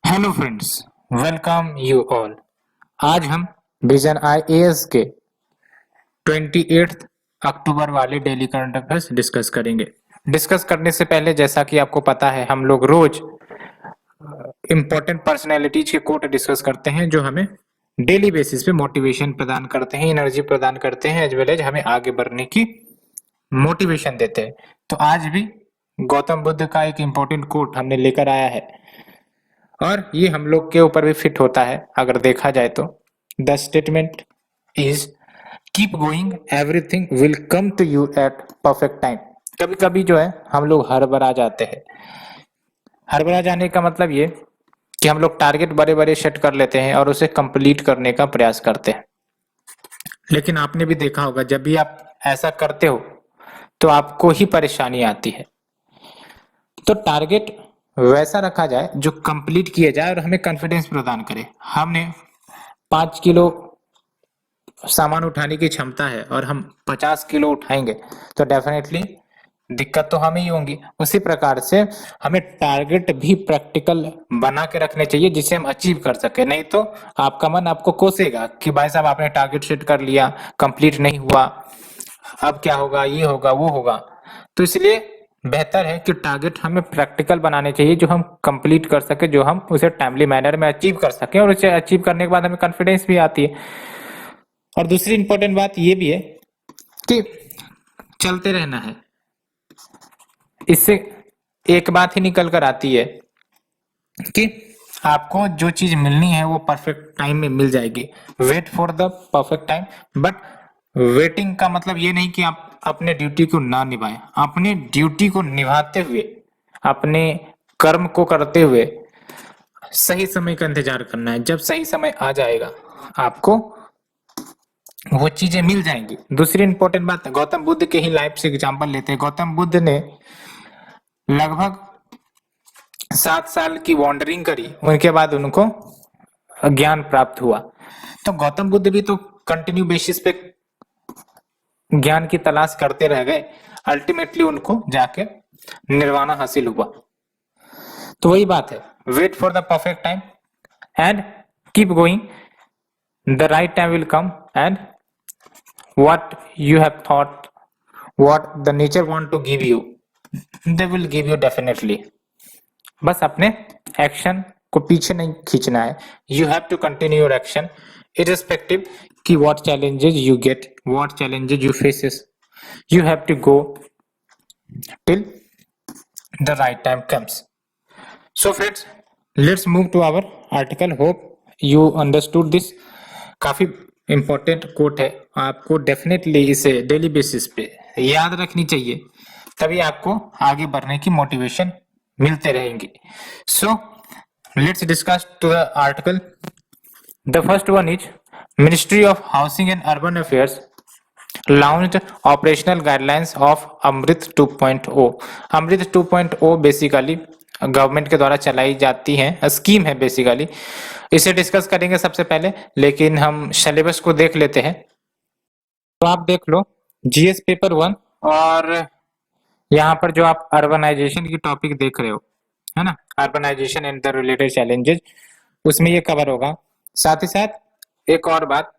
Hello friends, welcome you all. आज हम vision IAS के 28 अक्टूबर वाले डेली करंट अफेयर्स डिस्कस करेंगे। डिस्कस करने से पहले जैसा कि आपको पता है हम लोग रोज इम्पोर्टेंट पर्सनैलिटीज के कोट डिस्कस करते हैं जो हमें डेली बेसिस पे मोटिवेशन प्रदान करते हैं, एनर्जी प्रदान करते हैं, एज वेल एज हमें आगे बढ़ने की मोटिवेशन देते हैं। तो आज भी गौतम बुद्ध का एक इम्पोर्टेंट कोट हमने लेकर आया है और ये हम लोग के ऊपर भी फिट होता है अगर देखा जाए तो। The statement is keep going, everything will come to you at perfect time. कभी कभी जो है हम लोग हड़बड़ा जाते हैं। हड़बड़ा जाने का मतलब ये कि हम लोग टारगेट बड़े बड़े सेट कर लेते हैं और उसे कंप्लीट करने का प्रयास करते हैं। लेकिन आपने भी देखा होगा जब भी आप ऐसा करते हो तो आपको ही परेशानी आती है। तो टारगेट वैसा रखा जाए जो कंप्लीट किया जाए और हमें कॉन्फिडेंस प्रदान करे। हमने 5 किलो सामान उठाने की क्षमता है और हम 50 किलो उठाएंगे तो डेफिनेटली दिक्कत तो हमें ही होंगी। उसी प्रकार से हमें टारगेट भी प्रैक्टिकल बना के रखने चाहिए जिसे हम अचीव कर सके। नहीं तो आपका मन आपको कोसेगा कि भाई साहब आपने टारगेट सेट कर लिया, कंप्लीट नहीं हुआ, अब क्या होगा, ये होगा वो होगा। तो इसलिए बेहतर है कि टारगेट हमें प्रैक्टिकल बनाने चाहिए जो हम कंप्लीट कर सके, जो हम उसे टाइमली मैनर में अचीव कर सके और उसे अचीव करने के बाद हमें कॉन्फिडेंस भी आती है। और दूसरी इंपॉर्टेंट बात ये भी है कि चलते रहना है। इससे एक बात ही निकल कर आती है कि आपको जो चीज मिलनी है वो परफेक्ट टाइम में मिल जाएगी। Wait for the perfect time, but waiting का मतलब ये नहीं कि आप अपने ड्यूटी को ना निभाएं। अपने ड्यूटी को निभाते हुए, अपने कर्म को करते हुए सही समय का इंतजार करना है। जब सही समय आ जाएगा आपको वो चीजें मिल जाएंगी। दूसरी इंपॉर्टेंट बात, गौतम बुद्ध के ही लाइफ से एग्जांपल लेते हैं। गौतम बुद्ध ने लगभग 7 साल की वॉन्डरिंग करी, उनके बाद उनको ज्ञान प्राप्त हुआ। तो गौतम बुद्ध भी तो कंटिन्यू बेसिस पे ज्ञान की तलाश करते रह गए, अल्टीमेटली उनको जाके निर्वाणा हासिल हुआ। तो वही बात है, wait for the perfect time and keep going, the right time will come and what you have thought, what the nature want to give you, they will give you definitely। बस अपने एक्शन को पीछे नहीं खींचना है। You have to continue your action irrespective कि what challenges you get, what challenges you faces, you have to go till the right time comes। So friends, let's move to our article। Hope you understood this। काफी important coat है, आपको definitely इसे daily basis पे याद रखनी चाहिए, तभी आपको आगे बढ़ने की मोटिवेशन मिलते रहेंगी। So let's discuss to the article. The first one is ministry of housing and urban affairs launched operational guidelines of AMRUT 2.0। AMRUT 2.0 basically government के द्वारा चलाई जाती है, स्कीम है बेसिकली। इसे डिस्कस करेंगे सबसे पहले, लेकिन हम सिलेबस को देख लेते हैं। तो आप देख लो जीएस पेपर 1 और यहाँ पर जो आप अर्बनाइजेशन की टॉपिक देख रहे हो, है ना, urbanisation and the related challenges, उसमें ये कवर होगा। साथ ही साथ एक और बात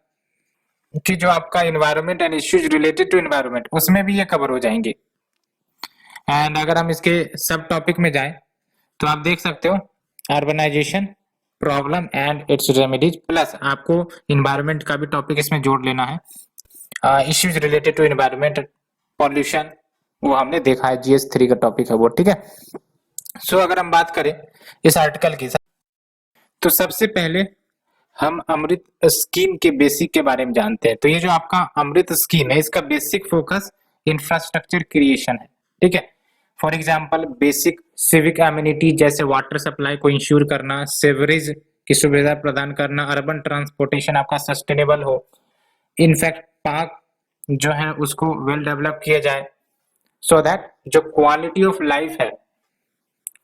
कि जो आपका environment and issues related to environment, उसमें भी ये कवर हो जाएंगे। एंड अगर हम इसके सब टॉपिक में जाएं तो आप देख सकते हो urbanization problem and its remedies, plus आपको इन्वायरमेंट का भी टॉपिक इसमें जोड़ लेना है। Issues related to environment, pollution, वो हमने देखा है, जीएस 3 का टॉपिक है वो, ठीक है। सो अगर हम बात करें इस आर्टिकल की, तो सबसे पहले हम अमृत स्कीम के बेसिक के बारे में जानते हैं। तो ये जो आपका अमृत स्कीम है, इसका बेसिक फोकस इंफ्रास्ट्रक्चर क्रिएशन है, ठीक है। For example basic civic amenity जैसे वाटर सप्लाई को इंश्योर करना, सेवरेज की सुविधा प्रदान करना, अर्बन ट्रांसपोर्टेशन आपका सस्टेनेबल हो, इनफैक्ट पार्क जो है उसको वेल डेवलप किया जाए, सो दैट जो क्वालिटी ऑफ लाइफ है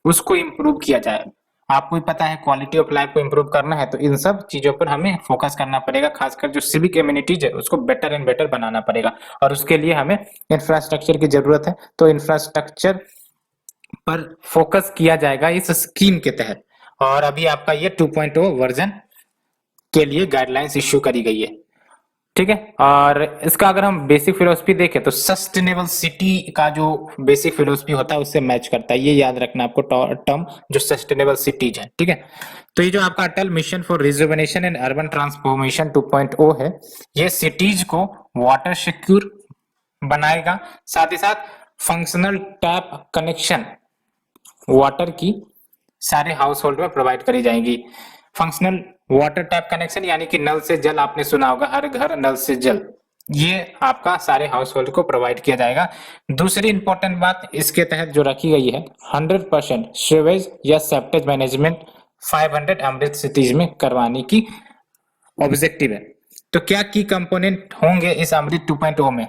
उसको इम्प्रूव किया जाए। आपको भी पता है क्वालिटी ऑफ लाइफ को इम्प्रूव करना है तो इन सब चीजों पर हमें फोकस करना पड़ेगा, खासकर जो सिविक एमिनिटीज है उसको बेटर एंड बेटर बनाना पड़ेगा और उसके लिए हमें इंफ्रास्ट्रक्चर की जरूरत है। तो इंफ्रास्ट्रक्चर पर फोकस किया जाएगा इस स्कीम के तहत। और अभी आपका ये 2.0 वर्जन के लिए गाइडलाइंस इश्यू करी गई है, ठीक है। और इसका अगर हम बेसिक फिलोसफी देखें तो सस्टेनेबल सिटी का जो बेसिक फिलोसफी होता है उससे मैच करता है, ये याद रखना आपको टर्म, जो सस्टेनेबल सिटीज है, ठीक है। तो ये जो आपका Atal mission for rejuvenation and urban transformation 2.0 है, ये सिटीज को वाटर सिक्योर बनाएगा, साथ ही साथ फंक्शनल टैप कनेक्शन वाटर की सारे हाउस होल्ड में प्रोवाइड करी जाएंगी। फंक्शनल वाटर टैप कनेक्शन यानी कि नल से जल, आपने सुना होगा हर घर नल से जल, ये आपका सारे हाउस होल्ड को प्रोवाइड किया जाएगा। दूसरी इंपॉर्टेंट बात इसके तहत जो रखी गई है, 100% सीवेज या सेप्टेज मैनेजमेंट 500 अमृत सिटीज में करवाने की ऑब्जेक्टिव है। तो क्या की कंपोनेंट होंगे इस अमृत 2.0 में?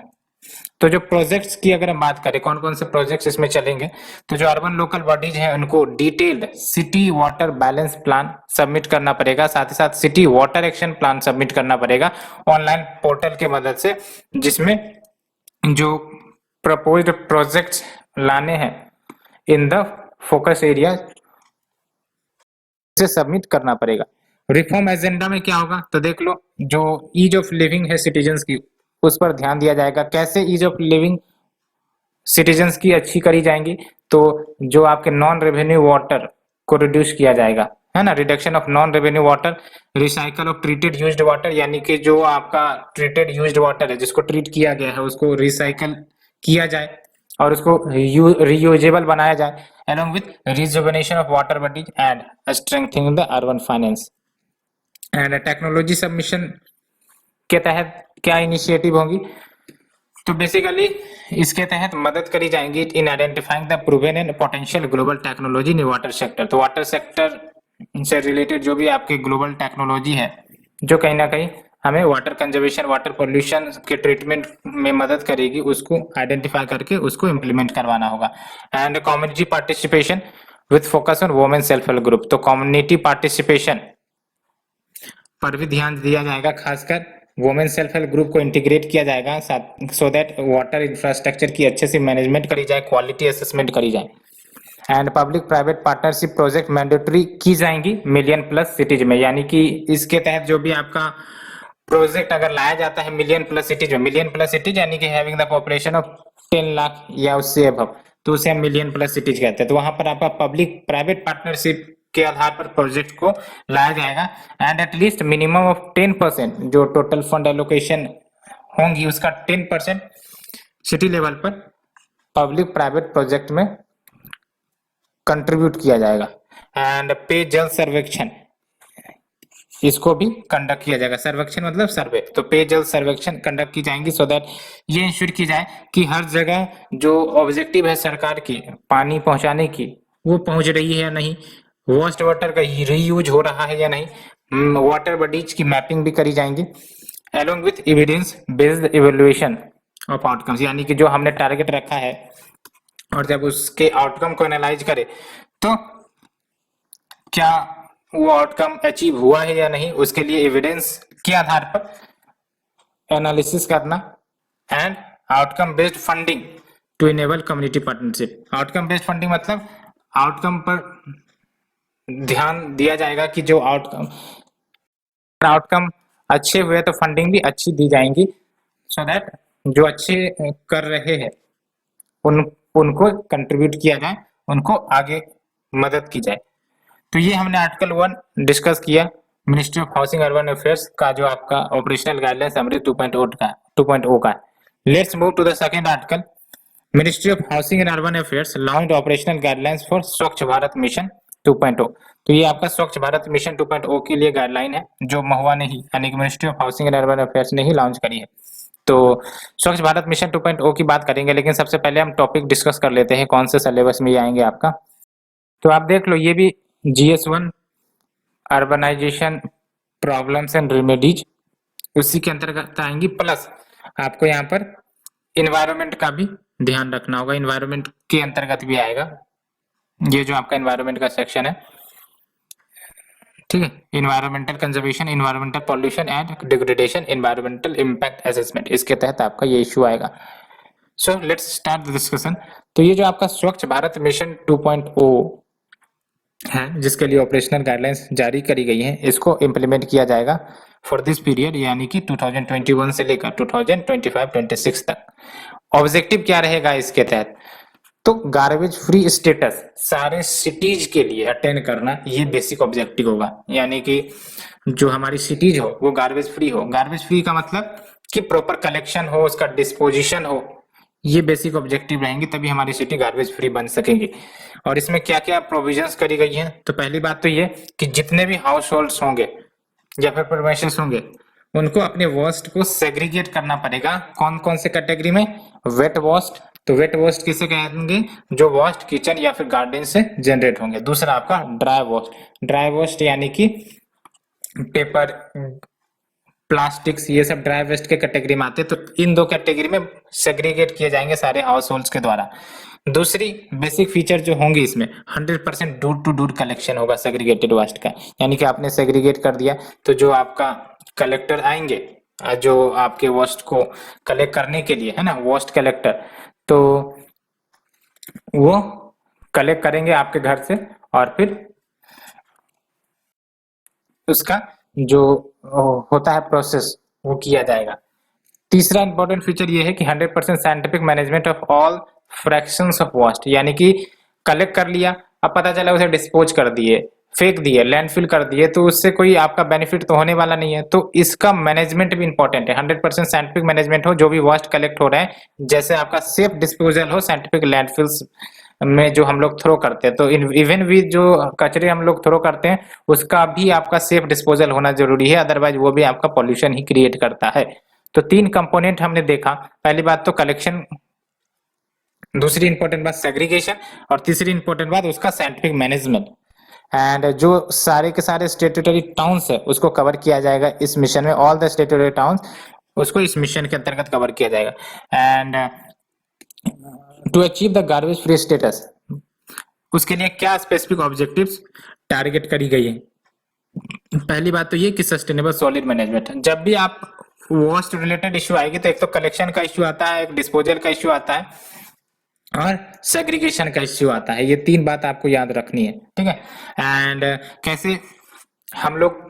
तो जो प्रोजेक्ट्स की अगर हम बात करें, कौन कौन से प्रोजेक्ट्स इसमें चलेंगे, तो जो अर्बन लोकल बॉडीज हैं उनको detailed city water balance plan submit करना पड़ेगा, साथ ही साथ city water action plan submit करना पड़ेगा ऑनलाइन पोर्टल के मदद से, जिसमें जो प्रपोज्ड प्रोजेक्ट्स लाने हैं इन द फोकस एरिया से सबमिट करना पड़ेगा। रिफॉर्म एजेंडा में क्या होगा, तो देख लो, जो ईज ऑफ लिविंग है सिटीजन्स की उस पर ध्यान दिया जाएगा। कैसे ईज ऑफ लिविंग सिटीजन्स की अच्छी करी जाएंगी, तो जो आपके नॉन रेवेन्यू वाटर को रिड्यूस किया जाएगा, है ना, reduction of non revenue water, recycle of treated used water, यानी कि जो आपका ट्रीटेड यूज्ड वाटर है जिसको ट्रीट किया गया है उसको रिसाइकल किया जाए और उसको रीयूजेबल बनाया जाए, along with rejuvenation of water bodies and strengthening the urban finance and technology submission के तहत क्या इनिशिएटिव होंगी, तो बेसिकली इसके तहत मदद करी जाएंगी in identifying the proven and potential global technology in water sector. तो वाटर सेक्टर से रिलेटेड जो भी आपकी ग्लोबल टेक्नोलॉजी है जो कहीं ना कहीं हमें वाटर कंजर्वेशन, वाटर पोल्यूशन के ट्रीटमेंट में मदद करेगी, उसको आइडेंटिफाई करके उसको इम्प्लीमेंट करवाना होगा। And community participation with focus on women self help group, तो कम्युनिटी पार्टिसिपेशन पर भी ध्यान दिया जाएगा, खासकर वुमेन सेल्फ हेल्प ग्रुप को इंटीग्रेट किया जाएगा सो दैट वाटर इंफ्रास्ट्रक्चर की अच्छे से मैनेजमेंट करी जाए, क्वालिटी असेसमेंट करी जाए। And public private partnership project mandatory की जाएंगी मिलियन प्लस सिटीज में, यानी कि इसके तहत जो भी आपका प्रोजेक्ट अगर लाया जाता है मिलियन प्लस सिटीज में, मिलियन प्लस सिटीज यानी कि having the population of 10 lakh या उससे अबव, तो उसे हम मिलियन प्लस सिटीज कहते हैं। तो वहां पर आपका पब्लिक प्राइवेट पार्टनरशिप के आधार पर प्रोजेक्ट को लाया जाएगा एंड एटलीस्ट मिनिमम ऑफ 10% जो टोटल फंड एलोकेशन होंगी उसका 10% सिटी लेवल पर पब्लिक प्राइवेट प्रोजेक्ट में कंट्रीब्यूट किया जाएगा। एंड पे जल सर्वेक्षण, इसको भी कंडक्ट किया जाएगा। सर्वेक्षण मतलब सर्वे, तो पेयजल सर्वेक्षण कंडक्ट की जाएंगी सो दैट ये इंश्योर की जाए कि हर जगह जो ऑब्जेक्टिव है सरकार की पानी पहुंचाने की वो पहुंच रही है या नहीं, वेस्ट वाटर का रीयूज हो रहा है या नहीं, वाटर बॉडीज की मैपिंग भी करी जाएंगी along with evidence based evaluation of outcomes, यानी कि जो हमने टारगेट रखा है और जब उसके आउटकम को एनालाइज करे तो क्या वो आउटकम अचीव हुआ है या नहीं, उसके लिए एविडेंस के आधार पर एनालिसिस करना। And outcome based funding to enable community partnership, outcome based funding मतलब आउटकम पर ध्यान दिया जाएगा कि जो आउटकम अच्छे हुए तो फंडिंग भी अच्छी दी जाएंगी सो दैट जो अच्छे कर रहे हैं उनको कंट्रीब्यूट किया जाए, उनको आगे मदद की जाए। तो ये हमने आर्टिकल 1 डिस्कस किया ministry of housing urban affairs का, जो आपका ऑपरेशनल गाइडलाइंस अमृत 2.0 का। Let's move to the second article. Ministry of housing and urban affairs launch operational guidelines for Swachh Bharat mission 2.0। तो ये आपका स्वच्छ भारत मिशन 2.0 के लिए गाइडलाइन है जो महुआ ने ही, यानी कि ministry of housing and urban affairs ने ही लॉन्च करी है। तो स्वच्छ भारत मिशन 2.0 की बात करेंगे, लेकिन सबसे पहले हम टॉपिक डिस्कस कर लेते हैं कौन से सिलेबस में ये आएंगे आपका। तो आप देख लो, ये भी GS1 urbanisation problems and remedies उसी के अंतर्गत आएंगी, प्लस आपको यहाँ पर इन्वायरमेंट का भी ध्यान रखना होगा, इन्वायरमेंट के अंतर्गत भी आएगा ये जो आपका इन्वायरमेंट का सेक्शन है, ठीक है। Environmental conservation, environmental pollution and degradation, environmental impact assessment, इसके तहत आपका ये इश्यू आएगा। So let's start the discussion. तो ये जो आपका स्वच्छ भारत मिशन 2.0 है जिसके लिए ऑपरेशनल गाइडलाइंस जारी करी गई हैं, इसको इम्प्लीमेंट किया जाएगा फॉर दिस पीरियड, यानी कि 2021 से लेकर 2025-26 तक। ऑब्जेक्टिव क्या रहेगा इसके तहत? तो गार्बेज फ्री स्टेटस सारे सिटीज के लिए अटेन करना, ये बेसिक ऑब्जेक्टिव होगा। यानी कि जो हमारी सिटीज हो वो गार्बेज फ्री हो। गार्बेज फ्री का मतलब कि प्रॉपर कलेक्शन हो, उसका डिस्पोजिशन हो, ये बेसिक ऑब्जेक्टिव रहेंगे, तभी हमारी सिटी गार्बेज फ्री बन सकेगी। और इसमें क्या क्या प्रोविजंस करी गई हैं? तो पहली बात तो ये कि जितने भी हाउस होल्ड्स होंगे या फिर प्रोमाइसेस होंगे, उनको अपने वेस्ट को सेग्रीगेट करना पड़ेगा। कौन कौन से कैटेगरी में? Wet waste. तो वेट वेस्ट किसे कहेंगे? जो वेस्ट किचन या फिर गार्डन से जनरेट होंगे। दूसरा आपका ड्राई वेस्ट। ड्राई वेस्ट यानी कि पेपर, प्लास्टिक्स, ये सब ड्राई वेस्ट के कैटेगरी में आते हैं। तो इन दो कैटेगरी में सेग्रीगेट किए जाएंगे सारे हाउस होल्ड्स के द्वारा। दूसरी बेसिक फीचर जो होंगी इसमें 100% डोर टू डोर कलेक्शन होगा सेग्रीगेटेड वेस्ट का। यानी कि आपने सेग्रीगेट कर दिया तो जो आपका कलेक्टर आएंगे, जो आपके वेस्ट को कलेक्ट करने के लिए है ना, वेस्ट कलेक्टर, तो वो कलेक्ट करेंगे आपके घर से और फिर उसका जो होता है प्रोसेस वो किया जाएगा। तीसरा इंपॉर्टेंट फीचर ये है कि 100% scientific management of all fractions of waste. यानी कि कलेक्ट कर लिया, अब पता चला उसे डिस्पोज कर दिए, फेंक दिए, लैंडफिल कर दिए, तो उससे कोई आपका बेनिफिट तो होने वाला नहीं है। तो इसका मैनेजमेंट भी इंपॉर्टेंट है। 100% साइंटिफिक मैनेजमेंट हो, जो भी वेस्ट कलेक्ट हो रहे हैं, जैसे आपका सेफ डिस्पोजल हो साइंटिफिक लैंडफिल्स में जो हम लोग थ्रो करते हैं। तो इवन भी जो कचरे हम लोग थ्रो करते हैं उसका भी आपका सेफ डिस्पोजल होना जरूरी है, अदरवाइज वो भी आपका पॉल्यूशन ही क्रिएट करता है। तो तीन कंपोनेंट हमने देखा। पहली बात तो कलेक्शन, दूसरी इंपॉर्टेंट बात सेग्रीगेशन, और तीसरी इंपॉर्टेंट बात उसका साइंटिफिक मैनेजमेंट। एंड जो सारे के सारे स्टेट्यूटरी टाउन्स है उसको कवर किया जाएगा इस मिशन में। ऑल द स्टेट्यूटरी टाउन्स उसको इस मिशन के अंतर्गत कवर किया जाएगा। And to achieve the garbage free status, उसके लिए क्या स्पेसिफिक ऑब्जेक्टिव्स टारगेट करी गई है? पहली बात तो ये कि सस्टेनेबल सॉलिड मैनेजमेंट। जब भी आप वेस्ट रिलेटेड इश्यू आएगी तो एक तो कलेक्शन का इश्यू आता है, एक डिस्पोजल का इश्यू आता है और सेग्रीगेशन का इश्यू आता है। ये तीन बात आपको याद रखनी है, ठीक है। एंड कैसे हम लोग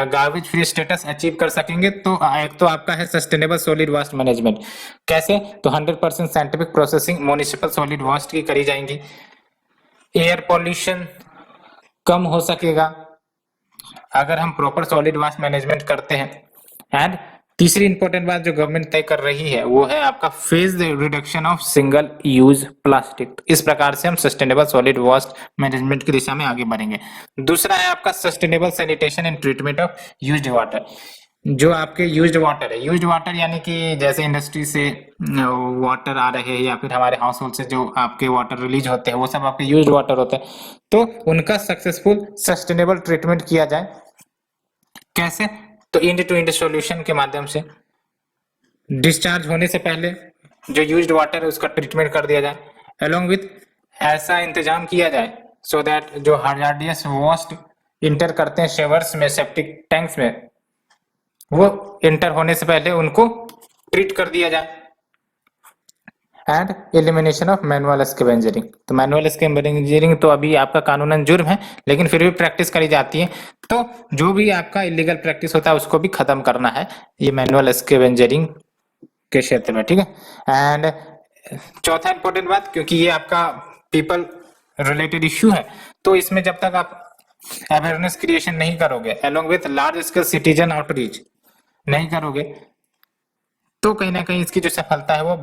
गार्बेज फ्री स्टेटस अचीव कर सकेंगे? तो एक तो आपका है सस्टेनेबल सॉलिड वेस्ट मैनेजमेंट। कैसे? तो 100% scientific processing municipal solid waste की करी जाएंगी। एयर पॉल्यूशन कम हो सकेगा अगर हम प्रॉपर सॉलिड वेस्ट मैनेजमेंट करते हैं। एंड तीसरी इंपॉर्टेंट बात जो गवर्नमेंट तय कर रही है वो है आपका phase reduction of single use plastic. इस प्रकार से हम सस्टेनेबल सॉलिड वेस्ट मैनेजमेंट की दिशा में आगे बढ़ेंगे। दूसरा है आपका sustainable sanitation and treatment of used water. जो आपके यूज्ड वाटर है, यूज्ड वाटर यानी कि जैसे इंडस्ट्री से वाटर आ रहे हैं या फिर हमारे हाउस होल्ड से जो आपके वाटर रिलीज होते हैं वो सब आपके यूज्ड वाटर होते हैं। तो उनका सक्सेसफुल सस्टेनेबल ट्रीटमेंट किया जाए। कैसे? तो इंड टू इंड सॉल्यूशन के माध्यम से डिस्चार्ज होने से पहले जो यूज्ड वाटर है उसका ट्रीटमेंट कर दिया जाए। अलोंग विथ ऐसा इंतजाम किया जाए सो दैट जो हार्जार्डियस वेस्ट इंटर करते हैं शेवर्स में, सेप्टिक टैंक्स में, वो इंटर होने से पहले उनको ट्रीट कर दिया जाए। And elimination of manual scavenging. तो मैनुअल स्कैवेंजरिंग तो अभी आपका कानूनन जुर्म है, लेकिन फिर भी प्रैक्टिस करी जाती है। तो जो भी आपका इलीगल प्रैक्टिस होता है उसको भी खत्म करना है ये मैनुअल स्कैवेंजरिंग के क्षेत्र में, ठीक है। एंड चौथा इंपॉर्टेंट बात, क्योंकि ये आपका पीपल रिलेटेड इश्यू है, तो इसमें जब तक आप अवेयरनेस क्रिएशन नहीं करोगे along with large scale citizen outreach नहीं करोगे तो कहीं ना कहीं इसकी जो सफलता है वो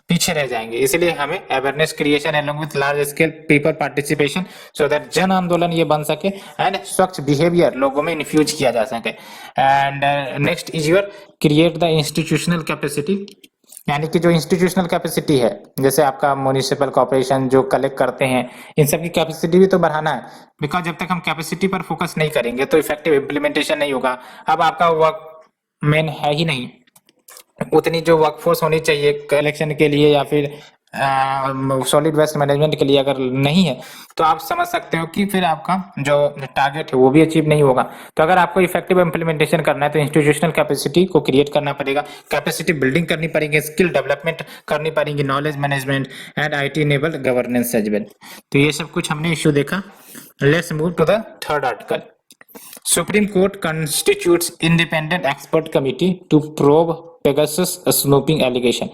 पीछे रह जाएंगे। इसलिए हमें awareness creation along with large scale people participation so that जन आंदोलन ये बन सके एंड स्वच्छ बिहेवियर लोगों में इन्फ्यूज किया जा सके। And next is your create the institutional capacity. यानी कि जो इंस्टीट्यूशनल कैपेसिटी है, जैसे आपका म्युनिसिपल कॉर्पोरेशन जो कलेक्ट करते हैं, इन सब की कैपेसिटी भी तो बढ़ाना है। बिकॉज जब तक हम कैपेसिटी पर फोकस नहीं करेंगे तो इफेक्टिव इम्प्लीमेंटेशन नहीं होगा। अब आपका वर्क मेन है ही नहीं, उतनी जो वर्कफोर्स होनी चाहिए कलेक्शन के लिए या फिर सॉलिड वेस्ट मैनेजमेंट के लिए अगर नहीं है तो आप समझ सकते हो कि फिर आपका जो टारगेट है वो भी अचीव नहीं होगा। तो अगर आपको इफेक्टिव इंप्लीमेंटेशन करना है तो इंस्टीट्यूशनल कैपेसिटी को क्रिएट करना पड़ेगा, कैपेसिटी बिल्डिंग करनी पड़ेगी, स्किल डेवलपमेंट करनी पड़ेगी, knowledge management and IT enabled governance as well. तो ये सब कुछ हमने इश्यू देखा। Let's move to the third article. Supreme Court constitutes independent expert committee to probe Pegasus snooping allegation।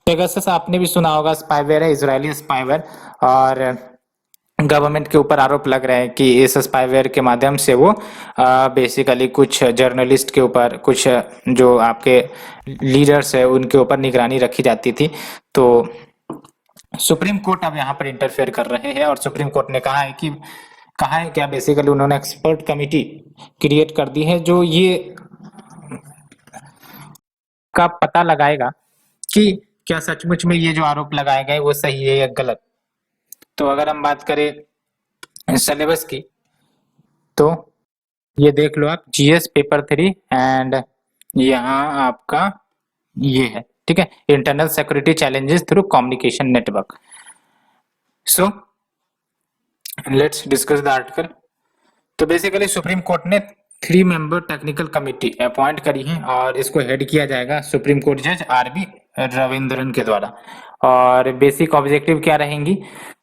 Pegasus आपने भी सुना होगा, स्पाईवेयर है, इजरायली स्पाईवेयर, और गवर्नमेंट के ऊपर आरोप लग रहे हैं कि इस स्पाईवेयर के माध्यम से वो बेसिकली कुछ जर्नलिस्ट के ऊपर, कुछ जो आपके लीडर्स है उनके ऊपर निगरानी रखी जाती थी। तो सुप्रीम कोर्ट अब यहाँ पर इंटरफेयर कर रहे हैं और सुप्रीम कोर्ट ने कहा है क्या, बेसिकली उन्होंने एक्सपर्ट कमिटी क्रिएट कर दी है जो ये का पता लगाएगा कि क्या सचमुच में ये जो आरोप लगाए गए वो सही है या गलत। तो अगर हम बात करें सिलेबस की तो ये देख लो आप, जीएस पेपर 3 एंड यहाँ आपका ये है, ठीक है, internal security challenges through communication network. So let's discuss the article. तो बेसिकली सुप्रीम कोर्ट ने 3 मेंबर टेक्निकल कमिटी अपॉइंट करी है और इसको हेड किया जाएगा सुप्रीम कोर्ट जज आरबी रविंद्रन के द्वारा। और बेसिक ऑब्जेक्टिव क्या रहेंगी,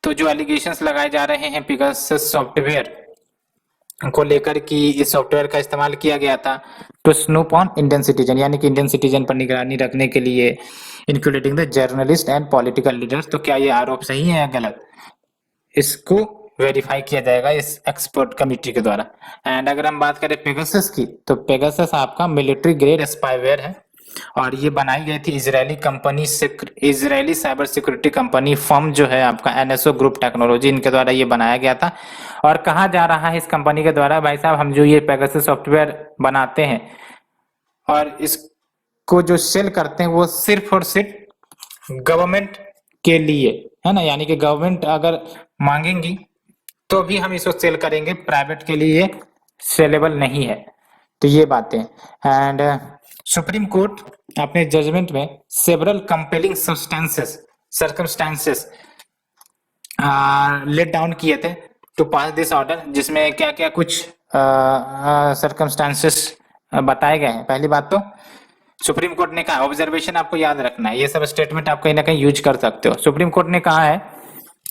तो जो एलिगेशंस लगाए जा रहे हैं पेगासस सॉफ्टवेयर को लेकर कि इस सॉफ्टवेयर का इस्तेमाल किया गया था to snoop on Indian citizen, यानी कि इंडियन सिटीजन पर निगरानी रखने के लिए, including the journalist and political leaders. तो क्या ये आरोप सही है या गलत, इसको वेरीफाई किया जाएगा इस एक्सपर्ट कमिटी के द्वारा। एंड अगर हम बात करें पेगासस की, तो पेगासस आपका मिलिट्री ग्रेड स्पाईवेयर है और ये बनाई गई थी Israeli company, Israeli cyber security company firm जो है आपका एनएसओ ग्रुप टेक्नोलॉजी, इनके द्वारा ये बनाया गया था। और कहा जा रहा है इस कंपनी के द्वारा, भाई साहब हम जो ये पेगासस सॉफ्टवेयर बनाते हैं और इसको जो सेल करते हैं वो सिर्फ और सिर्फ गवर्नमेंट के लिए है ना, यानी कि गवर्नमेंट अगर मांगेंगी तो भी हम इसको सेल करेंगे, प्राइवेट के लिए सेलेबल नहीं है। तो ये बातें। एंड सुप्रीम कोर्ट अपने जजमेंट में several compelling circumstances laid down किए थे टू पास दिस ऑर्डर, जिसमें क्या क्या कुछ सर्कमस्टेंसेस बताए गए हैं। पहली बात तो सुप्रीम कोर्ट ने कहा, ऑब्जर्वेशन आपको याद रखना है, ये सब स्टेटमेंट आप कहीं ना कहीं यूज कर सकते हो। सुप्रीम कोर्ट ने कहा है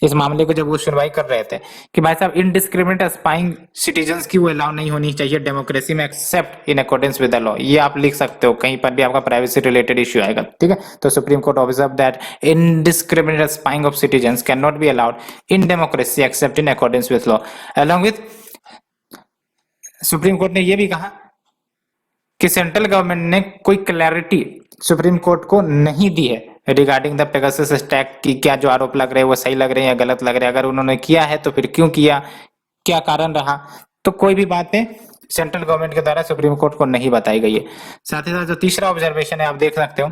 इस मामले को जब वो सुनवाई कर रहे थे कि भाई साहब इनडिस्क्रिमिनेट स्पाइंग सिटीजन्स की वो अलाउ नहीं होनी चाहिए डेमोक्रेसी में accept in accordance with the law. ये आप लिख सकते हो, कहीं पर भी आपका प्राइवेसी रिलेटेड इश्यू आएगा, ठीक है। तो supreme court observe that indiscriminate spying of citizens can not be allowed in democracy accept in accordance with law. Along with supreme court ने ये भी कहा कि सेंट्रल गवर्नमेंट ने कोई क्लैरिटी सुप्रीम कोर्ट को नहीं दी है रिगार्डिंग द पेगासस अटैक की, क्या जो आरोप लग रहे हैं वो सही लग रहे हैं या गलत लग रहे हैं, अगर उन्होंने किया है तो फिर क्यों किया, क्या कारण रहा। तो कोई भी बातें सेंट्रल गवर्नमेंट के द्वारा सुप्रीम कोर्ट को नहीं बताई गई है। साथ ही साथ जो तीसरा ऑब्जर्वेशन है आप देख सकते हो,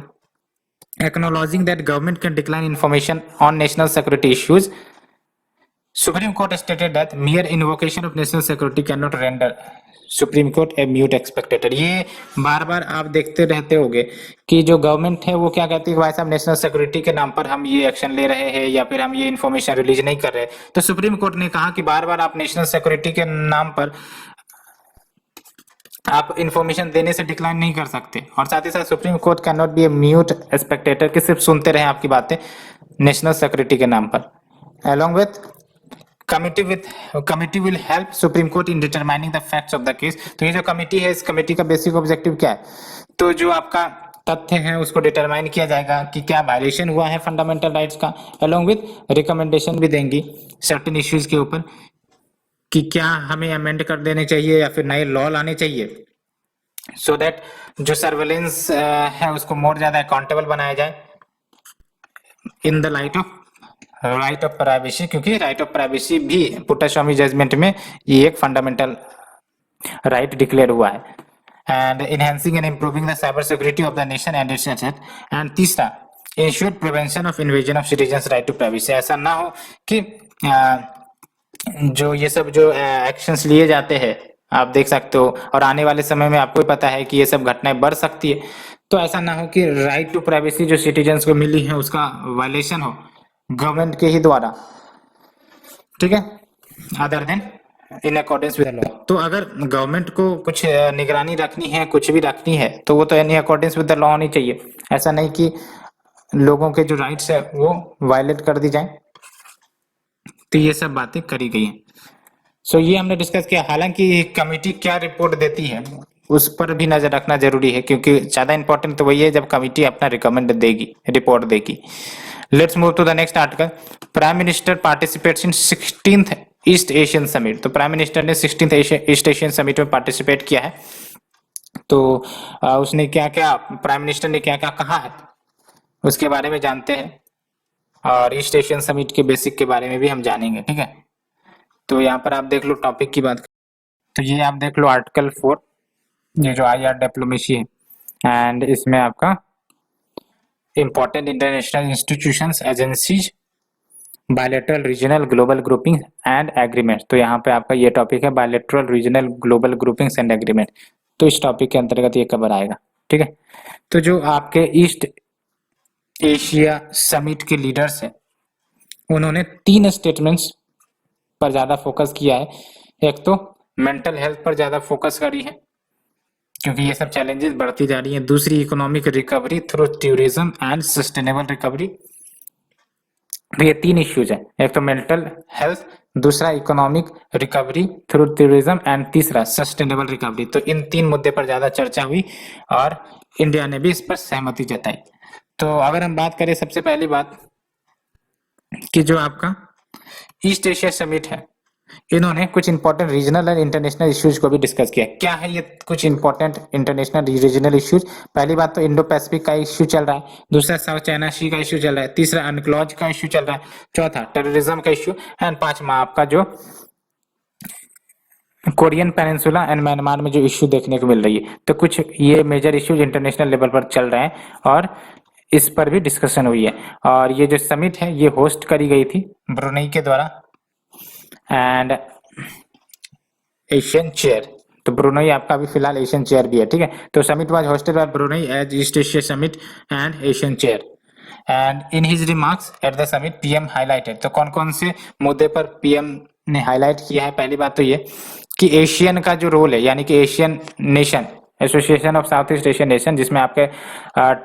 acknowledging that government can decline information on national security issues, Supreme Court stated that mere invocation of national security cannot render Supreme Court a mute spectator. ये बार बार आप देखते रहते होगे कि जो गवर्नमेंट है वो क्या कहती है, भाई साहब नेशनल सिक्योरिटी के नाम पर हम ये एक्शन ले रहे हैं या फिर हम ये इन्फॉर्मेशन रिलीज नहीं कर रहे। तो सुप्रीम कोर्ट ने कहा कि बार बार आप नेशनल सिक्योरिटी के नाम पर आप इंफॉर्मेशन देने से डिक्लाइन नहीं कर सकते। और साथ ही साथ supreme court can not be a mute Spectator कि सिर्फ सुनते रहे आपकी बातें नेशनल सिक्योरिटी के नाम पर। Along with committee will help Supreme Court in determining the facts of the case। तो ये जो कमिटी है, इस कमिटी का बेसिक ऑब्जेक्टिव क्या है, तो जो आपका तथ्य है उसको डिटरमाइन किया जाएगा कि क्या वायलेशन हुआ है फंडामेंटल राइट्स का, अलॉन्ग विथ रिकमेंडेशन भी देंगी सर्टेन इश्यूज के ऊपर कि क्या हमें अमेंड कर देने चाहिए या फिर नए लॉ लाने चाहिए, सो दैट जो सर्वेलेंस है उसको मोर ज्यादा अकाउंटेबल बनाया जाए in the light of right of privacy, क्योंकि राइट ऑफ प्राइवेसी भी पुट्टास्वामी जजमेंट में ये एक फंडामेंटल राइट डिक्लेयर हुआ है। And enhancing and improving the cyber security of the nation and its asset. And तीसरा, ensure prevention of invasion of citizens right to privacy. ऐसा ना हो कि जो ये सब जो एक्शंस लिए जाते हैं आप देख सकते हो, और आने वाले समय में आपको पता है कि ये सब घटनाएं बढ़ सकती है, तो ऐसा ना हो कि राइट टू प्राइवेसी जो सिटीजन्स को मिली है उसका वायलेशन हो गवर्नमेंट के ही द्वारा, ठीक है, other then in accordance with law. तो अगर गवर्नमेंट को कुछ निगरानी रखनी है, कुछ भी रखनी है, तो वो तो in accordance with the law होनी चाहिए। ऐसा नहीं कि लोगों के जो राइट्स है वो वायलेट कर दी जाए। तो ये सब बातें करी गई हैं। सो ये हमने डिस्कस किया। हालांकि कमेटी क्या रिपोर्ट देती है उस पर भी नजर रखना जरूरी है, क्योंकि ज्यादा इंपॉर्टेंट तो वही है जब कमेटी अपना रिकमेंड देगी, रिपोर्ट देगी। Let's move to the next article. Prime minister participates in 16th East Asian summit. तो प्राइम मिनिस्टर ने 16th ईस्ट एशियन समिट में पार्टिसिपेट किया है। तो उसने क्या क्या, प्राइम मिनिस्टर ने क्या क्या कहा है उसके बारे में जानते हैं, और ईस्ट एशियन समिट के बेसिक के बारे में भी हम जानेंगे, ठीक है। तो यहाँ पर आप देख लो टॉपिक की बात, तो ये आप देख लो आर्टिकल 4, ये जो IR डिप्लोमेसी है, एंड इसमें आपका important international institutions, agencies, bilateral, regional, global grouping and agreement. तो यहाँ पे आपका ये टॉपिक है bilateral, regional, global groupings and agreement. तो इस टॉपिक के अंतर्गत ये कवर आएगा, ठीक है। तो जो आपके ईस्ट एशिया समिट के लीडर्स हैं, उन्होंने 3 स्टेटमेंट्स पर ज्यादा फोकस किया है। एक तो मेंटल हेल्थ पर ज्यादा फोकस करी है, क्योंकि ये सब चैलेंजेस बढ़ती जा रही हैं। दूसरी, economic recovery through tourism and sustainable recovery. तो ये 3 इश्यूज हैं, एक तो मेंटल हेल्थ, दूसरा economic recovery through tourism, and तीसरा सस्टेनेबल रिकवरी। तो इन 3 मुद्दे पर ज्यादा चर्चा हुई और इंडिया ने भी इस पर सहमति जताई। तो अगर हम बात करें सबसे पहली बात कि जो आपका ईस्ट एशिया समिट है, इन्होंने कुछ important regional and international issues को भी डिस्कस किया। क्या है ये कुछ इंपॉर्टेंट इंटरनेशनल रीजनल इश्यूज? पहली बात तो इंडो पैसिफिक का इश्यू चल रहा है, दूसरा साउथ चाइना सी का इश्यू चल रहा है, तीसरा अनक्लॉज का इश्यू चल रहा है, चौथा टेररिज्म का इश्यू, एंड पांचवा आपका जो कोरियन पेनिनसुला एंड म्यांमार में जो इश्यू देखने को मिल रही है। तो कुछ ये मेजर इश्यूज इंटरनेशनल लेवल पर चल रहे हैं और इस पर भी डिस्कशन हुई है। और ये जो समिट है ये होस्ट करी गई थी ब्रुनेई के द्वारा, एंड एशियन चेयर, तो ब्रुनेई आपका अभी फिलहाल एशियन चेयर भी है, ठीक है। तो summit was hosted by Brunei as East Asia summit and ASEAN chair, and in his remarks at the summit PM highlighted. तो कौन कौन से मुद्दे पर पीएम ने हाईलाइट किया है? पहली बात तो ये कि एशियन का जो रोल है, यानी कि Asian nation, association of south east Asian nation, जिसमें आपके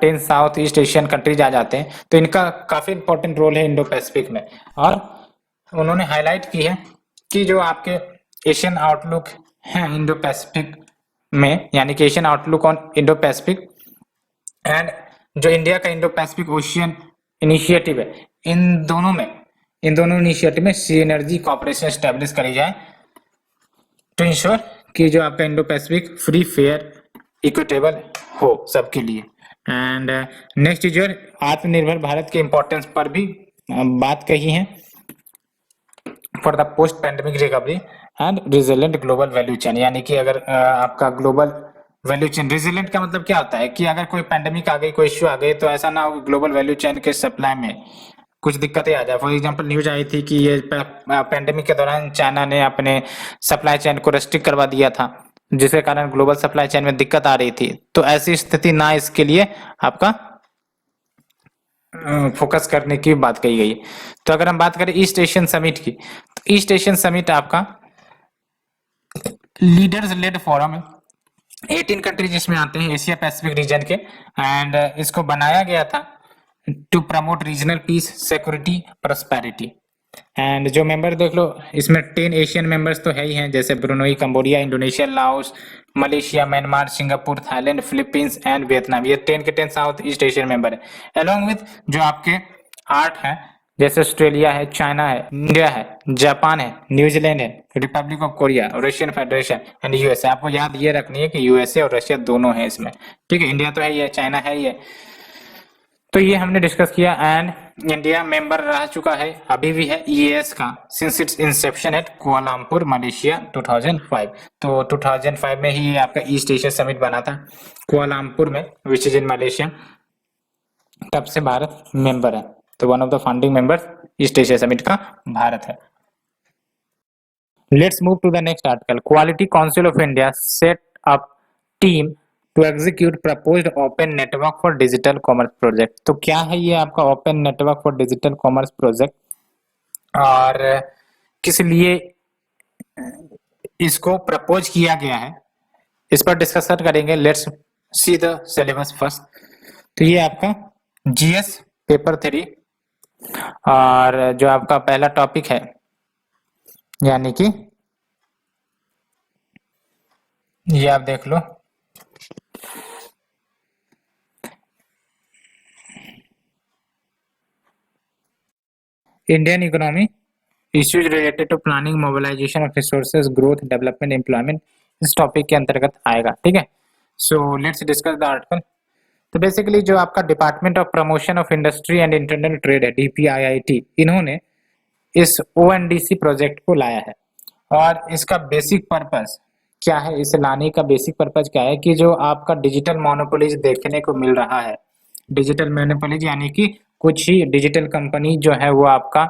10 साउथ ईस्ट एशियन कंट्रीज आ जाते हैं, तो इनका काफी इंपॉर्टेंट रोल है इंडो पैसिफिक में। और उन्होंने हाईलाइट की है कि जो आपके एशियन आउटलुक है इंडो पैसिफिक में, यानी कि Asian outlook on Indo Pacific, and जो इंडिया का इंडो पैसिफिक ओशियन इनिशिएटिव है, इन दोनों इनिशिएटिव में सिनर्जी कॉपरेशन एस्टेब्लिश करी जाए टू इंश्योर कि जो आपका Indo Pacific free, fair, equitable हो सबके लिए। एंड नेक्स्ट इज योर आत्मनिर्भर भारत के इंपॉर्टेंस पर भी बात कही है for the post pandemic recovery and resilient global value chain. यानी कि अगर आपका ग्लोबल वैल्यू चेन, रिजिलेंट का मतलब क्या होता है कि अगर कोई पैंडेमिक आ गई, कोई इश्यू आ गई, तो ऐसा ना हो ग्लोबल वैल्यू चेन के सप्लाई में कुछ दिक्कतें आ जाए। फॉर एग्जांपल न्यूज आई थी कि ये पैंडेमिक के दौरान चाइना ने अपने सप्लाई चेन को रेस्ट्रिक्ट करवा दिया था, जिसके कारण ग्लोबल सप्लाई चेन में दिक्कत आ रही थी। तो ऐसी स्थिति ना, इसके लिए आपका फोकस करने की बात कही गई। तो अगर हम बात करें ईस्ट एशियन समिट की, तो ईस्ट एशियन समिट आपका लीडर्स लेड फोरम है, 18 कंट्रीज इसमें आते हैं एशिया पैसिफिक रीजन के, एंड इसको बनाया गया था to promote regional peace, security, prosperity. And जो मेंबर देख लो, इसमें 10 एशियन मेंबर्स तो है ही हैं, जैसे Brunei, Cambodia, Indonesia, Laos, Malaysia, Myanmar, Singapore, Thailand, Philippines and Vietnam. ये 10 के 10 साउथ ईस्ट एशियन मेंबर है। अलोंग विथ जो आपके 8 हैं, जैसे ऑस्ट्रेलिया है, चाइना है, इंडिया है, जापान है, न्यूजीलैंड है, Republic of Korea, Russian federation and USA. आपको याद ये रखनी है कि यूएसए और रशिया दोनों है इसमें, ठीक है। इंडिया तो है ही है, चाइना है ही है। तो ये हमने डिस्कस किया, एंड इंडिया मेंबर रह चुका है, अभी भी है ईएएस का, since it's inception at Kuala Lumpur, Malaysia 2005। तो 2005 में ही आपका ईस्ट एशिया समिट बना था कुआलालंपुर में, विच इज इन मलेशिया। तब से भारत मेंबर है। तो one of the founding members East Asia summit का भारत है। Let's move to the next article. Quality council of India set up team to execute proposed open network for digital commerce project. तो क्या है ये आपका open network for digital commerce project और किस लिए इसको प्रपोज किया गया है, इस पर डिस्कशन करेंगे। Let's see the syllabus first. तो ये आपका जीएस पेपर 3 और जो आपका पहला टॉपिक है यानी कि ये आप देख लो, Indian economy issues related to planning mobilisation of resources growth development employment, इस टॉपिक के अंतर्गत आएगा। ठीक है, so let's discuss the article. तो बेसिकली जो आपका department of promotion of industry and internal trade है, डीपीआईआईटी, इन्होंने इस ओएनडीसी प्रोजेक्ट को लाया है और इसका बेसिक पर्पस क्या है, इसे लाने का बेसिक पर्पस क्या है कि जो आपका डिजिटल मोनोपोलीज देखने को मिल रहा है, डिजिटल मोनोपोलीज यानी कि कुछ ही डिजिटल कंपनी जो है वो आपका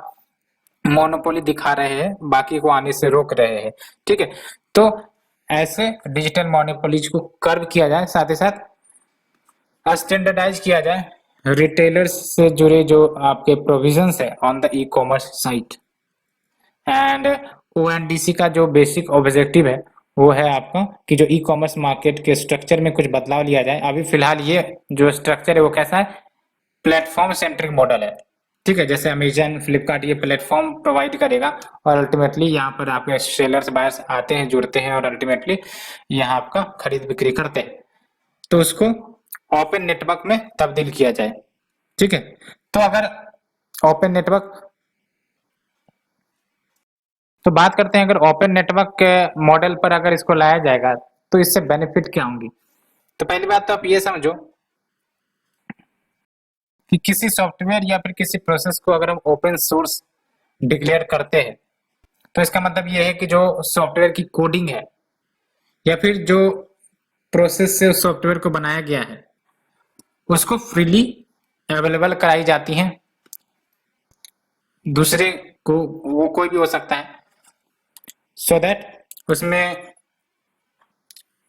मोनोपोली दिखा रहे हैं, बाकी को आने से रोक रहे हैं। ठीक है, तो ऐसे डिजिटल मोनोपोलीज को कर्व किया जाए, साथ ही साथ स्टैंडर्डाइज किया जाए रिटेलर्स से जुड़े जो आपके प्रोविजंस है on the e commerce site. And ONDC का जो बेसिक ऑब्जेक्टिव है वो है आपका कि जो ई कॉमर्स मार्केट के स्ट्रक्चर में कुछ बदलाव लिया जाए। अभी फिलहाल ये जो स्ट्रक्चर है वो कैसा है, प्लेटफॉर्म सेंट्रिक मॉडल है। ठीक है, जैसे अमेजन फ्लिपकार्ट ये प्लेटफॉर्म प्रोवाइड करेगा और अल्टीमेटली यहाँ पर आपके सेलर्स बायर्स आते हैं, जुड़ते हैं और अल्टीमेटली यहाँ आपका खरीद बिक्री करते हैं। तो उसको ओपन नेटवर्क में तब्दील किया जाए। ठीक है, तो अगर ओपन नेटवर्क, तो बात करते हैं अगर ओपन नेटवर्क के मॉडल पर अगर इसको लाया जाएगा तो इससे बेनिफिट क्या होंगी। तो पहली बात तो आप ये समझो कि किसी सॉफ्टवेयर या फिर किसी प्रोसेस को अगर हम ओपन सोर्स डिक्लेयर करते हैं तो इसका मतलब ये है कि जो सॉफ्टवेयर की कोडिंग है या फिर जो प्रोसेस से उस सॉफ्टवेयर को बनाया गया है उसको फ्रीली अवेलेबल कराई जाती हैं दूसरे को, वो कोई भी हो सकता है, सो दैट उसमें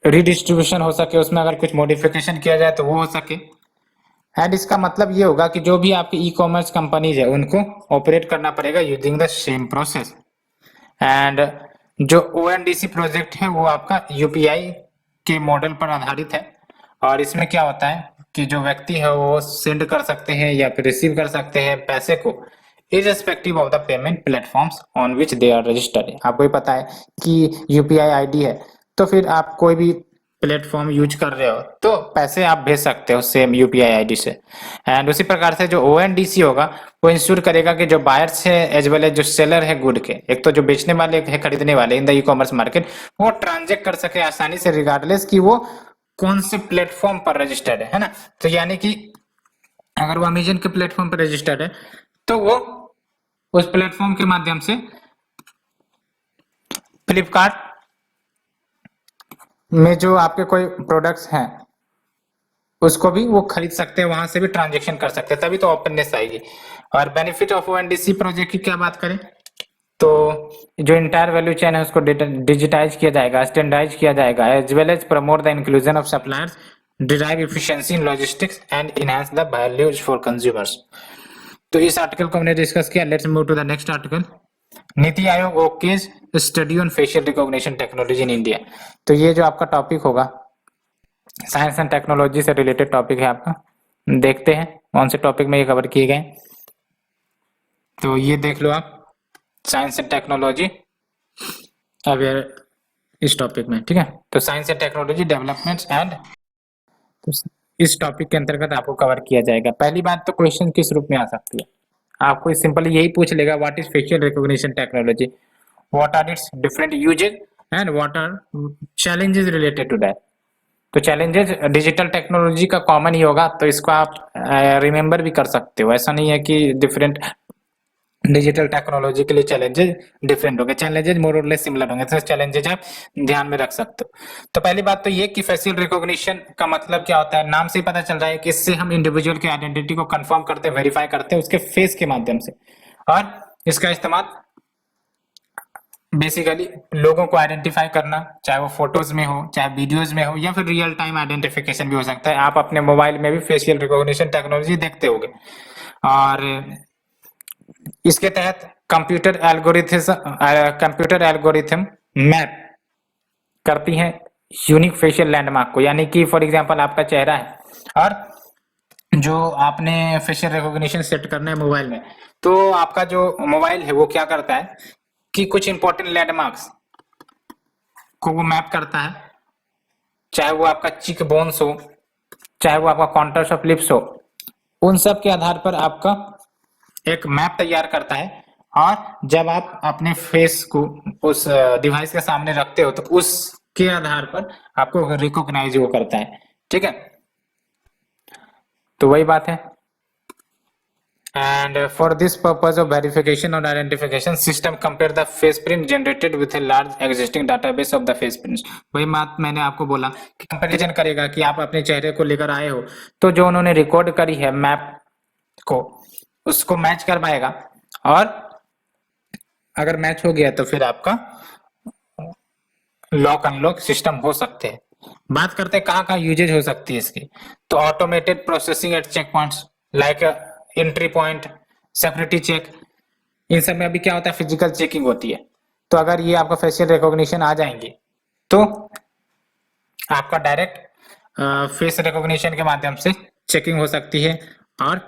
रीडिस्ट्रीब्यूशन हो सके, उसमें अगर कुछ मॉडिफिकेशन किया जाए तो वो हो सके। एंड इसका मतलब ये होगा कि जो भी आपकी ई कॉमर्स कंपनीज है उनको ऑपरेट करना पड़ेगा using the same process. And जो ओएनडीसी प्रोजेक्ट है वो आपका यूपीआई के मॉडल पर आधारित है और इसमें क्या होता है कि जो व्यक्ति है वो सेंड कर सकते हैं या फिर रिसीव कर सकते हैं पैसे को irrespective of the payment platforms on which they are registered. आपको ही पता है कि यूपीआई आईडी है तो फिर आप कोई भी प्लेटफॉर्म यूज कर रहे हो तो पैसे आप भेज सकते हो सेम यूपीआई आईडी से। एंड उसी प्रकार से जो ओएनडीसी होगा वो इंश्योर करेगा कि जो बायर्स है एज वेल एज जो सेलर है गुड के, एक तो जो बेचने वाले है खरीदने वाले in the e commerce market, वो ट्रांजेक्ट कर सके आसानी से रिगार्डलेस कि वो कौन से प्लेटफॉर्म पर रजिस्टर्ड है ना। तो यानी कि अगर वो अमेजन के प्लेटफॉर्म पर रजिस्टर्ड है तो वो उस प्लेटफॉर्म के माध्यम से फ्लिपकार्ट में जो आपके कोई प्रोडक्ट्स हैं उसको भी वो खरीद सकते हैं, वहां से भी ट्रांजेक्शन कर सकते हैं, तभी तो ओपननेस आएगी। और बेनिफिट ऑफ ओएनडीसी प्रोजेक्ट की क्या बात करें तो जो इंटायर वैल्यू चेन है उसको डिजिटाइज किया जाएगा, स्टैंडर्डाइज किया जाएगा, as well as promote the inclusion of suppliers, derive efficiency in logistics and enhance the values for consumers. तो इस आर्टिकल को हमने डिस्कस किया। Let's move to the next article, NITI Aayog ओकेज study on facial recognition technology in India. तो ये जो आपका टॉपिक होगा साइंस एंड टेक्नोलॉजी से रिलेटेड टॉपिक है आपका, देखते हैं कौन से टॉपिक में ये कवर किए गए। तो ये देख लो आप, साइंस एंड टेक्नोलॉजी अवेयर इस टॉपिक में। ठीक है, तो science and technology developments and, तो इस टॉपिक के अंतर्गत आपको कवर किया जाएगा। पहली बात तो क्वेश्चन किस रूप में आ सकती है, आपको सिंपली यही पूछ लेगा what is facial recognition technology, what are its different usages and what are challenges related to that. तो चैलेंजेस डिजिटल टेक्नोलॉजी का कॉमन ही होगा तो इसको आप रिमेंबर भी कर सकते हो, ऐसा नहीं है कि डिफरेंट डिजिटल टेक्नोलॉजी के लिए चैलेंजेस डिफरेंट होंगे, चैलेंजेस मोर और लेस सिमिलर होंगे, तो चैलेंजेस आप ध्यान में रख सकते हो। तो पहली बात तो ये कि फेशियल रिकॉग्निशन का मतलब क्या होता है, नाम से ही पता चल रहा है कि इससे हम इंडिविजुअल की आइडेंटिटी को कंफर्म करते हैं, वेरीफाई करते हैं उसके फेस के माध्यम से, और इसका इस्तेमाल बेसिकली लोगों को आइडेंटिफाई करना, चाहे वो फोटोज में हो, चाहे वीडियोज में हो, या फिर रियल टाइम आइडेंटिफिकेशन भी हो सकता है। आप अपने मोबाइल में भी फेशियल रिकॉग्निशन टेक्नोलॉजी देखते होंगे। और इसके तहत कंप्यूटर एल्गोरिथम मैप करती हैं यूनिक फेशियल लैंडमार्क को, यानी कि फॉर एग्जांपल आपका चेहरा है और जो आपने फेशियल रिकॉग्निशन सेट करना है मोबाइल में, तो आपका जो मोबाइल है वो क्या करता है कि कुछ इंपॉर्टेंट लैंडमार्क्स को वो मैप करता है, चाहे वो आपका चीक बोन्स हो, चाहे वो आपका कॉन्टर्स ऑफ लिप्स हो, उन सब के आधार पर आपका एक मैप तैयार करता है। और जब आप अपने फेस को उस डिवाइस के सामने रखते हो तो उसके आधार पर आपको रिकॉग्नाइज वो करता है। ठीक है, तो वही बात है। And for this purpose of verification or identification, system compare the face print generated with a large existing database of the face prints। वही बात मैंने आपको बोला कि कंपैरिजन करेगा कि आप अपने चेहरे को लेकर आए हो तो जो उन्होंने रिकॉर्ड करी है मैप को उसको मैच कर पाएगा, और अगर मैच हो गया तो फिर आपका लॉक अनलॉक सिस्टम हो सकते हैं। बात करते हैं कहाँ कहाँ यूजेज हो सकती है इसकी, तो automated processing at check points like entry point, security check, इन सब में अभी क्या होता है फिजिकल चेकिंग होती है। तो अगर ये आपका फेशियल रिकॉग्निशन आ जाएंगे तो आपका डायरेक्ट फेस रिकॉग्निशन के माध्यम से चेकिंग हो सकती है और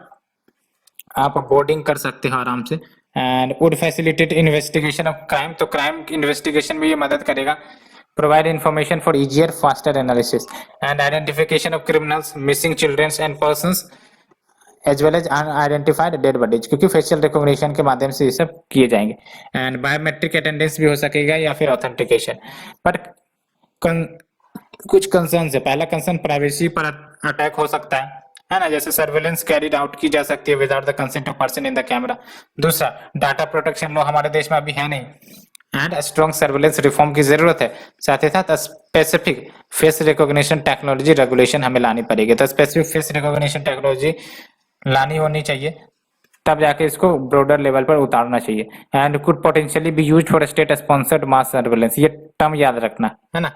आप बोर्डिंग कर सकते हो आराम से। And would facilitate investigation of crime, तो क्राइम इन्वेस्टिगेशन में ये मदद करेगा। Provide information for easier faster analysis and identification of criminals, missing childrens and persons as well as unidentified dead bodies, क्योंकि फेशियल रिकॉग्निशन के माध्यम से ये सब किए जाएंगे। एंड बायोमेट्रिक अटेंडेंस भी हो सकेगा या फिर ऑथेंटिकेशन। पर कुछ कंसर्न है। पहला कंसर्न प्राइवेसी पर अटैक हो सकता है ना, जैसे सर्वेलेंस कैरिड आउट की जा सकती है without the consent of person in the camera. दूसरा, डाटा प्रोटेक्शन लॉ हमारे देश में अभी है नहीं एंड स्ट्रॉन्ग सर्वेलेंस रिफॉर्म की जरूरत है। साथ ही साथ specific face recognition technology regulation हमें लानी पड़ेगी। तो स्पेसिफिक फेस रिकॉग्निशन टेक्नोलॉजी लानी होनी चाहिए, तब जाके इसको ब्रॉडर लेवल पर उतारना चाहिए। And could potentially be used for state sponsored mass surveillance, ये टर्म याद रखना है ना,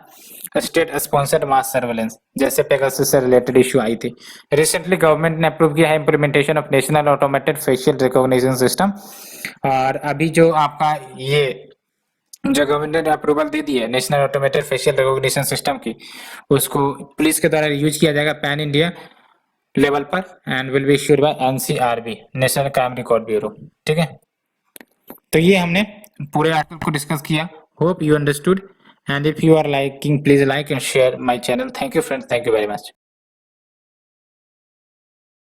स्टेट स्पॉन्सर्ड मास सर्वेलेंस, जैसे पेगासस से रिलेटेड इश्यू आई थी। रिसेंटली गवर्नमेंट ने अप्रूव किया है implementation of national automated facial recognition system. और अभी जो आपका ये जो गवर्नमेंट ने अप्रूवल दे दी है national automated facial recognition system की, उसको पुलिस के द्वारा यूज किया जाएगा पैन इंडिया लेवल पर and will be issued by NCRB, national crime record bureau. ठीक है, तो ये हमने पूरे आर्टिकल को डिस्कस किया। Hope you understood, and if you are liking please like and share my channel. Thank you friends, thank you very much.